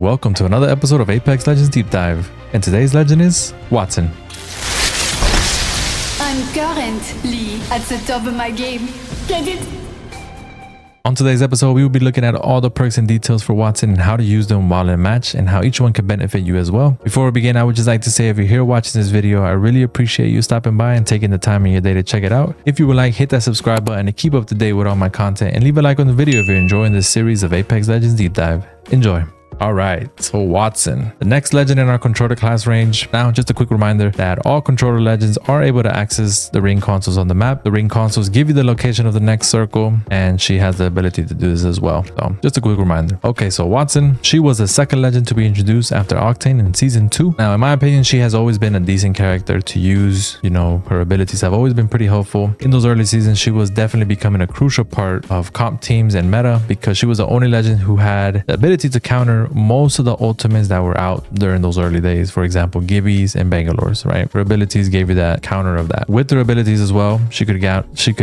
Welcome to another episode of Apex Legends Deep Dive, and today's legend is Wattson. I'm currently at the top of my game. Get it? On today's episode, we will be looking at all the perks and details for Wattson and how to use them while in a match and how each one can benefit you as well. Before we begin, I would just like to say if you're here watching this video, I really appreciate you stopping by and taking the time in your day to check it out. If you would like, hit that subscribe button to keep up to date with all my content and leave a like on the video if you're enjoying this series of Apex Legends Deep Dive. Enjoy. Alright, so Wattson, the next legend in our controller class range. Now, just a quick reminder that all controller legends are able to access the ring consoles on the map. The ring consoles give you the location of the next circle, and she has the ability to do this as well. So, just a quick reminder. Okay, so Wattson, she was the second legend to be introduced after Octane in Season 2. Now, in my opinion, she has always been a decent character to use. You know, her abilities have always been pretty helpful. In those early seasons, she was definitely becoming a crucial part of comp teams and meta because she was the only legend who had the ability to counter most of the ultimates that were out during those early days. For example, Gibbies and Bangalores, right? Her abilities gave you that counter of that. With her abilities as well, she could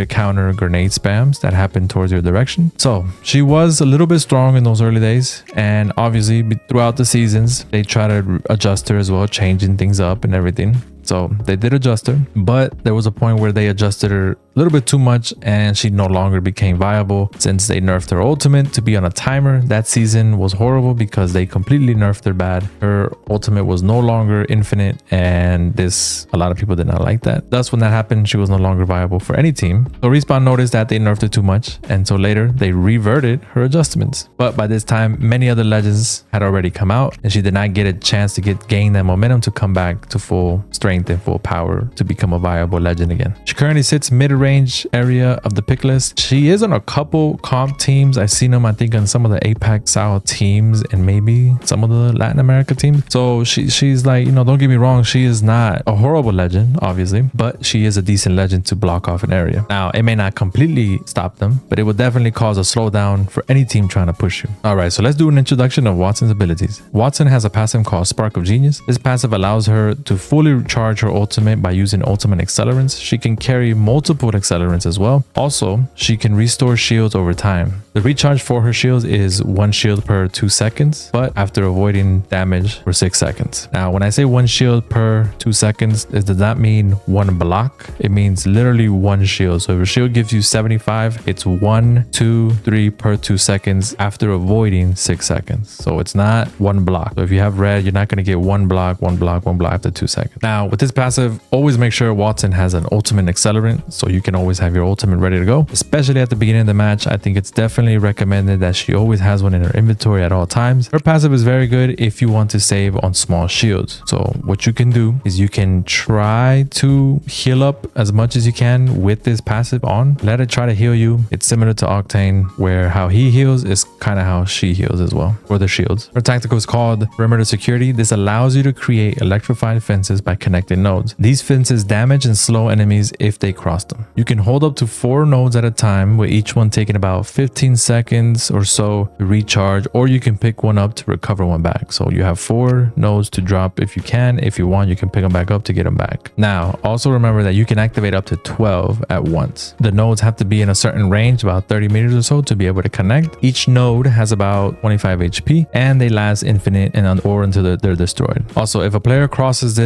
counter grenade spams that happened towards your direction. So she was a little bit strong in those early days, and obviously throughout the seasons they try to adjust her as well, changing things up and everything. So they did adjust her, but there was a point where they adjusted her a little bit too much and she no longer became viable since they nerfed her ultimate to be on a timer. That season was horrible because they completely nerfed her bad. Her ultimate was no longer infinite, and a lot of people did not like that. Thus, when that happened, she was no longer viable for any team. So Respawn noticed that they nerfed her too much, and so later they reverted her adjustments. But by this time, many other legends had already come out, and she did not get a chance to gain that momentum to come back to full strength and full power to become a viable legend again. She currently sits mid-range area of the pick list. She is on a couple comp teams. I've seen them, I think, on some of the Apex style teams and maybe some of the Latin America teams. So she's like, you know, don't get me wrong, she is not a horrible legend, obviously, but she is a decent legend to block off an area. Now, it may not completely stop them, but it will definitely cause a slowdown for any team trying to push you. All right, so let's do an introduction of Wattson's abilities. Wattson has a passive called Spark of Genius. This passive allows her to fully charge her ultimate by using ultimate accelerants. She can carry multiple accelerants as well. Also, she can restore shields over time. The recharge for her shields is 1 shield per 2 seconds, but after avoiding damage for 6 seconds. Now, when I say 1 shield per 2 seconds, it does not mean 1 block. It means literally 1 shield. So if your shield gives you 75, it's 1, 2, 3 per 2 seconds after avoiding 6 seconds. So it's not 1 block. So if you have red, you're not going to get 1 block, 1 block, 1 block after 2 seconds. Now, with this passive, always make sure Wattson has an ultimate accelerant, so you can always have your ultimate ready to go, especially at the beginning of the match. I think it's definitely recommended that she always has one in her inventory at all times. Her passive is very good if you want to save on small shields. So what you can do is you can try to heal up as much as you can with this passive on. Let it try to heal you. It's similar to Octane, where how he heals is kind of how she heals as well for the shields. Her tactical is called Perimeter Security. This allows you to create electrified fences by connecting nodes. These fences damage and slow enemies if they cross them. You can hold up to 4 nodes at a time, with each one taking about 15 seconds or so to recharge, or you can pick one up to recover one back. So you have 4 nodes to drop if you can. If you want, you can pick them back up to get them back. Now, also remember that you can activate up to 12 at once. The nodes have to be in a certain range, about 30 meters or so, to be able to connect. Each node has about 25 HP, and they last infinite or until they're destroyed. Also, if a player crosses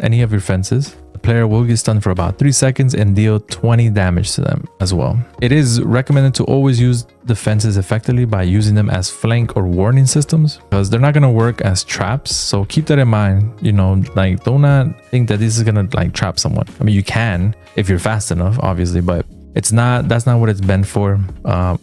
any of your fences, the player will get stunned for about 3 seconds and deal 20 damage to them as well. It is recommended to always use the fences effectively by using them as flank or warning systems, because they're not going to work as traps. So keep that in mind. You know, like, do not think that this is going to like trap someone. I mean, you can if you're fast enough, obviously, but that's not what it's meant for.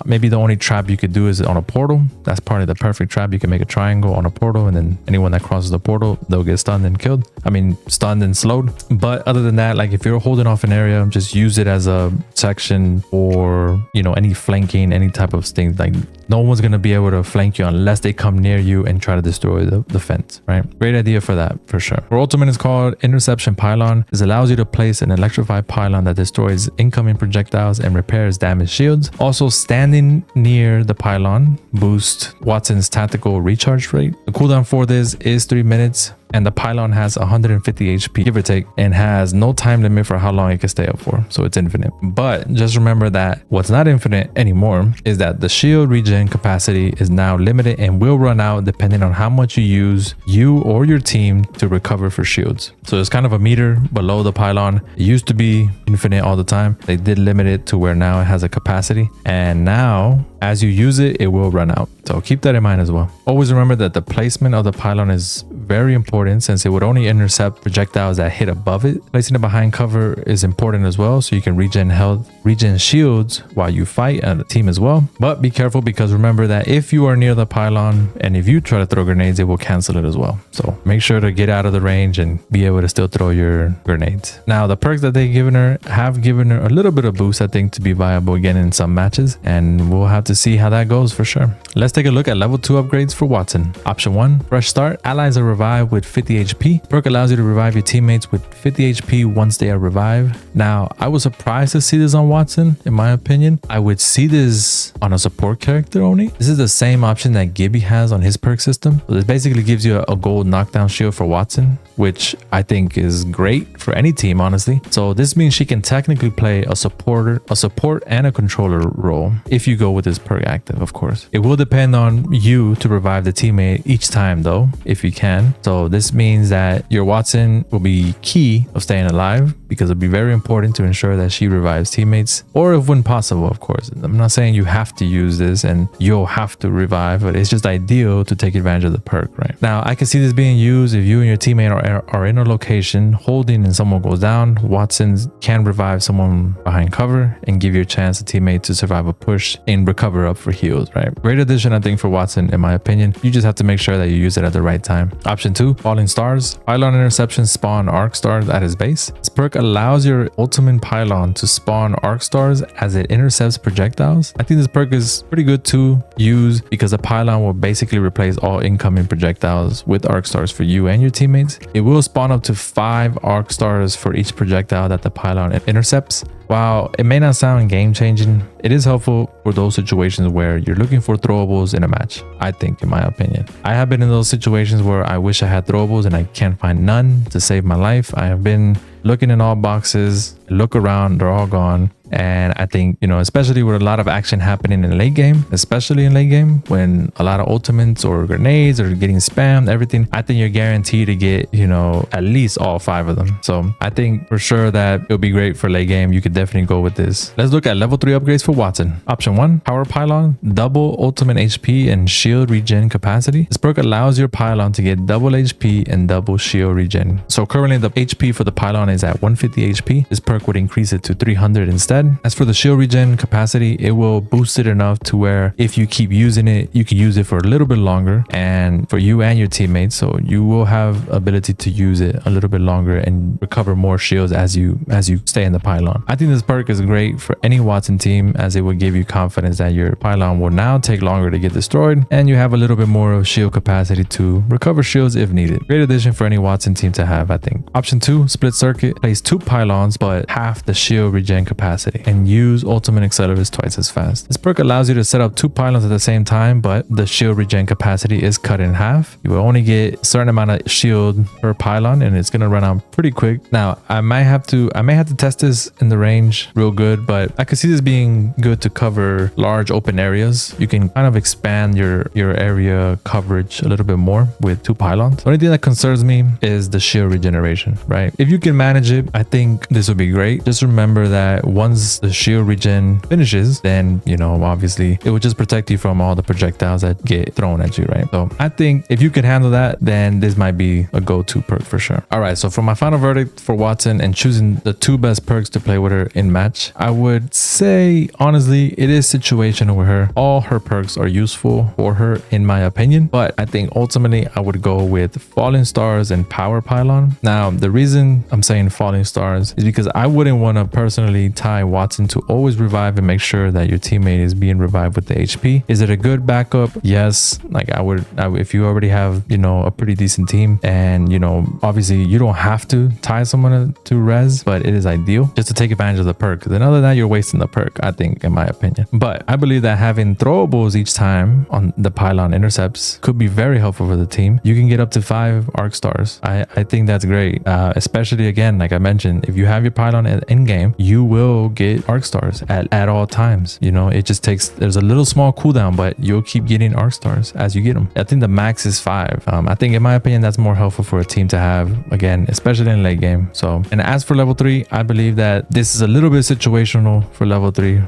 Maybe the only trap you could do is on a portal. That's probably the perfect trap. You can make a triangle on a portal, and then anyone that crosses the portal, they'll get stunned and killed. I mean, stunned and slowed. But other than that, like, if you're holding off an area, just use it as a section for, you know, any flanking, any type of thing. Like, no one's going to be able to flank you unless they come near you and try to destroy the fence, right? Great idea for that, for sure. Her ultimate is called Interception Pylon. This allows you to place an electrified pylon that destroys incoming projectiles and repairs damaged shields. Also, standing near the pylon boosts Wattson's tactical recharge rate. The cooldown for this is 3 minutes, and the pylon has 150 HP, give or take, and has no time limit for how long it can stay up for. So it's infinite. But just remember that what's not infinite anymore is that the shield regen capacity is now limited and will run out depending on how much you use you or your team to recover for shields. So it's kind of a meter below the pylon. It used to be infinite all the time. They did limit it to where now it has a capacity, and now as you use it, it will run out. So keep that in mind as well. Always remember that the placement of the pylon is very important since it would only intercept projectiles that hit above it. Placing it behind cover is important as well, so you can regen health, regen shields while you fight and the team as well. But be careful, because remember that if you are near the pylon and if you try to throw grenades, it will cancel it as well. So make sure to get out of the range and be able to still throw your grenades. Now the perks that they've given her have given her a little bit of boost, I think, to be viable again in some matches, and we'll have to see how that goes for sure. Let's take a look at level 2 upgrades for Wattson. Option 1, fresh start. Allies are revived with 50 HP. Perk allows you to revive your teammates with 50 HP once they are revived. Now, I was surprised to see this on Wattson. In my opinion, I would see this on a support character only. This is the same option that Gibby has on his perk system. So this basically gives you a gold knockdown shield for Wattson, which I think is great for any team, honestly. So this means she can technically play a support and a controller role if you go with this perk active, of course. It will depend on you to revive the teammate each time though, if you can. So this means that your Wattson will be key of staying alive, because it'll be very important to ensure that she revives teammates, or if when possible, of course. I'm not saying you have to use this and you'll have to revive, but it's just ideal to take advantage of the perk, right? Now, I can see this being used if you and your teammate are in a location holding and someone goes down. Wattson can revive someone behind cover and give you a chance, a teammate, to survive a push and recover up for heals, right? Great addition, I think, for Wattson, in my opinion. You just have to make sure that you use it at the right time. Option 2, falling stars. Pylon interception spawn arc stars at his base. This perk allows your ultimate pylon to spawn arc stars as it intercepts projectiles. I think this perk is pretty good to use because the pylon will basically replace all incoming projectiles with arc stars for you and your teammates. It will spawn up to 5 arc stars for each projectile that the pylon intercepts. While it may not sound game changing, it is helpful for those situations where you're looking for throwables in a match, I think, in my opinion. I have been in those situations where I wish I had throwables and I can't find none to save my life. I have been looking in all boxes, look around, they're all gone. And I think, you know, especially with a lot of action happening in late game, especially in late game, when a lot of ultimates or grenades are getting spammed, everything, I think you're guaranteed to get, you know, at least all 5 of them. So I think for sure that it'll be great for late game. You could definitely go with this. Let's look at level 3 upgrades for Wattson. Option 1, power pylon, double ultimate HP and shield regen capacity. This perk allows your pylon to get double HP and double shield regen. So currently the HP for the pylon is at 150 HP. This perk would increase it to 300 instead. As for the shield regen capacity, it will boost it enough to where if you keep using it, you can use it for a little bit longer, and for you and your teammates. So you will have ability to use it a little bit longer and recover more shields as you stay in the pylon. I think this perk is great for any Wattson team, as it will give you confidence that your pylon will now take longer to get destroyed, and you have a little bit more of shield capacity to recover shields if needed. Great addition for any Wattson team to have, I think. Option 2, split circuit. Place 2 pylons but half the shield regen capacity, and use ultimate accelerators twice as fast. This perk allows you to set up 2 pylons at the same time, but the shield regen capacity is cut in half. You will only get a certain amount of shield per pylon, and it's gonna run out pretty quick. Now, I may have to test this in the range real good, but I could see this being good to cover large open areas. You can kind of expand your area coverage a little bit more with 2 pylons. The only thing that concerns me is the shield regeneration, right? If you can manage it, I think this would be great. Just remember that once the shield regen finishes, then, you know, obviously it will just protect you from all the projectiles that get thrown at you, right? So I think if you can handle that, then this might be a go-to perk for sure. All right, so for my final verdict for Wattson and choosing the 2 best perks to play with her in match, I would say honestly it is situational with her. All her perks are useful for her in my opinion, but I think ultimately I would go with falling stars and power pylon. Now the reason I'm saying saying falling stars is because I wouldn't want to personally tie Wattson to always revive and make sure that your teammate is being revived with the HP. Is it a good backup? Yes. Like I would if you already have, you know, a pretty decent team, and you know, obviously you don't have to tie someone to res, but it is ideal just to take advantage of the perk. Because other than that, you're wasting the perk, I think, in my opinion. But I believe that having throwables each time on the pylon intercepts could be very helpful for the team. You can get up to 5 arc stars. I think that's great, especially again, like I mentioned, if you have your pylon in game, you will get arc stars at all times. You know, it just takes, there's a little small cooldown, but you'll keep getting arc stars as you get them. I think the max is 5. I think in my opinion, that's more helpful for a team to have, again, especially in late game. So, and as for level 3, I believe that this is a little bit situational for level 3.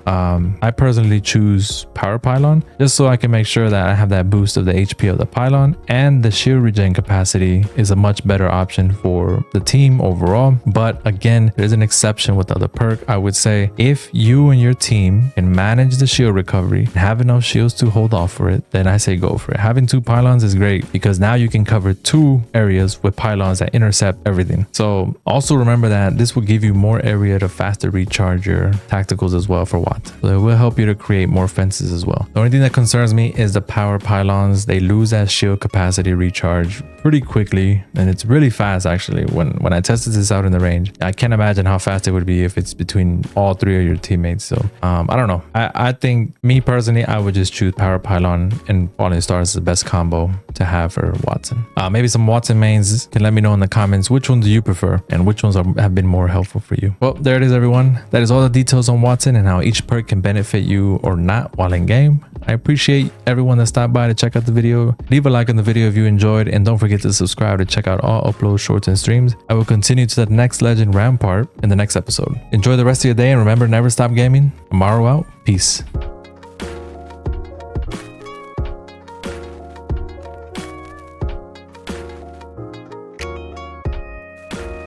I personally choose power pylon just so I can make sure that I have that boost of the HP of the pylon, and the shield regen capacity is a much better option for the team overall. But again, there's an exception with the other perk. I would say if you and your team can manage the shield recovery and have enough shields to hold off for it, then I say go for it. Having 2 pylons is great because now you can cover 2 areas with pylons that intercept everything. So also remember that this will give you more area to faster recharge your tacticals as well for Watt. So it will help you to create more fences as well. The only thing that concerns me is the power pylons. They lose that shield capacity recharge pretty quickly, and it's really fast actually. When I tested this out in the range, I can't imagine how fast it would be if it's between all 3 of your teammates. So I don't know. I think, me personally, I would just choose power pylon, and falling stars is the best combo to have for Wattson. Maybe some Wattson mains can let me know in the comments which ones do you prefer and which ones have been more helpful for you. Well, there it is, everyone. That is all the details on Wattson and how each perk can benefit you or not while in game. I appreciate everyone that stopped by to check out the video. Leave a like on the video if you enjoyed, and don't forget to subscribe to check out all uploads, shorts, and streams. I will continue to the next legend Rampart in the next episode. Enjoy the rest of your day, and remember, never stop gaming. Tomorrow out. Peace.